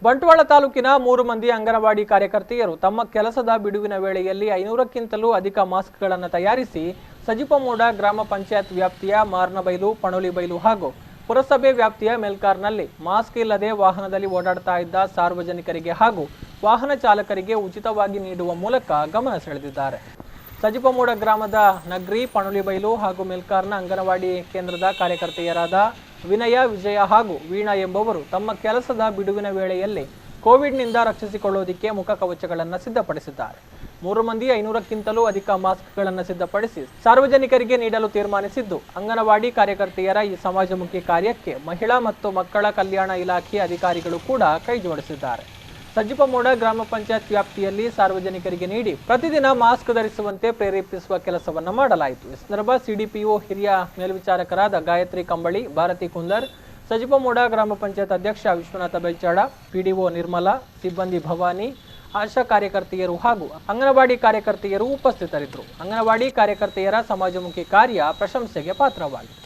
ಬಂಟ್ವಾಳ ತಾಲೂಕಿನ 3 ಮಂದಿ ಅಂಗನವಾಡಿ ಕಾರ್ಯಕರ್ತೆಯರು ತಮ್ಮ ಕೆಲಸದ ಬಿಡುವಿನ ವೇಳೆಯಲ್ಲಿ 500ಕ್ಕಿಂತಲೂ ಅಧಿಕ ಮಾಸ್ಕ್ಗಳನ್ನು ತಯಾರಿಸಿ ಸಜಿಪಮೂಡ ಗ್ರಾಮ ಪಂಚಾಯತ್ ವ್ಯಾಪ್ತಿಯ ಮಾರ್ನಬೈಲು, ಪಣೋಲಿಬೈಲು ಹಾಗೂ ಪುರಸಭೆ ವ್ಯಾಪ್ತಿಯ ಮೆಲ್ಕಾರ್ನಲ್ಲಿ ಮಾಸ್ಕ್ ಇಲ್ಲದೆ ವಾಹನದಲ್ಲಿ ಓಡಾಡ್ತಾ ಇದ್ದ ಸಾರ್ವಜನಿಕರಿಗೆ ಹಾಗೂ ವಾಹನ ಚಾಲಕರಿಗೆ ಉಚಿತವಾಗಿ ನೀಡುವ ಮೂಲಕ ಗಮನ ಸೆಳೆದಿದ್ದಾರೆ. ಸಜಿಪಮೂಡ ಗ್ರಾಮದ ನಗ್ರಿ, ಪಣೋಲಿಬೈಲು ಹಾಗೂ ಮೆಲ್ಕಾರ್ನ ಅಂಗನವಾಡಿ ಕೇಂದ್ರದ ಕಾರ್ಯಕರ್ತೆಯರಾದ ವಿನಯ, ವಿಜಯ ಹಾಗೂ ವೀಣಾ ಎಂಬುವರು ತಮ್ಮ ಕೆಲಸದ ಬಿಡುವಿನ ವೇಳೆಯಲ್ಲಿ ಕೋವಿಡ್ನಿಂದ ರಕ್ಷಿಸಿಕೊಳ್ಳುವುದಕ್ಕೆ ಮುಖಕವಚಗಳನ್ನು ಸಿದ್ಧಪಡಿಸಿದ್ದಾರೆ. 3 ಮಂದಿ 500ಕ್ಕಿಂತಲೂ ಅಧಿಕ ಮಾಸ್ಕ್ಗಳನ್ನು ಸಿದ್ಧಪಡಿಸಿ ಸಾರ್ವಜನಿಕರಿಗೆ ನೀಡಲು ತೀರ್ಮಾನಿಸಿದ್ದು, ಅಂಗನವಾಡಿ ಕಾರ್ಯಕರ್ತೆಯರ ಈ ಸಮಾಜಮುಖಿ ಕಾರ್ಯಕ್ಕೆ ಮಹಿಳಾ ಮತ್ತು ಮಕ್ಕಳ ಕಲ್ಯಾಣ ಇಲಾಖೆ ಅಧಿಕಾರಿಗಳು ಕೂಡ ಕೈ ಜೋಡಿಸಿದ್ದಾರೆ. ಸಜಿಪಮೂಡ ಗ್ರಾಮ ಪಂಚಾಯತ್ ವ್ಯಾಪ್ತಿಯಲ್ಲಿ ಸಾರ್ವಜನಿಕರಿಗೆ ನೀಡಿ ಪ್ರತಿದಿನ ಮಾಸ್ಕ್ ಧರಿಸುವಂತೆ ಪ್ರೇರೇಪಿಸುವ ಕೆಲಸವನ್ನು ಮಾಡಲಾಯಿತು. ಈ ಸಂದರ್ಭ ಸಿಡಿಪಿಒ ಹಿರಿಯ ಮೇಲ್ವಿಚಾರಕರಾದ ಗಾಯತ್ರಿ ಕಂಬಳಿ, ಭಾರತಿ ಕುಂದರ್, ಸಜಿಪಮೂಡ ಗ್ರಾಮ ಪಂಚಾಯತ್ ಅಧ್ಯಕ್ಷ ವಿಶ್ವನಾಥ ಬೆಳ್ಚಾಡ, ಪಿಡಿಒ ನಿರ್ಮಲಾ, ಸಿಬ್ಬಂದಿ ಭವಾನಿ, ಆಶಾ ಕಾರ್ಯಕರ್ತೆಯರು ಹಾಗೂ ಅಂಗನವಾಡಿ ಕಾರ್ಯಕರ್ತೆಯರು ಉಪಸ್ಥಿತರಿದ್ದರು. ಅಂಗನವಾಡಿ ಕಾರ್ಯಕರ್ತೆಯರ ಸಮಾಜಮುಖಿ ಕಾರ್ಯ ಪ್ರಶಂಸೆಗೆ ಪಾತ್ರವಾಗಿದೆ.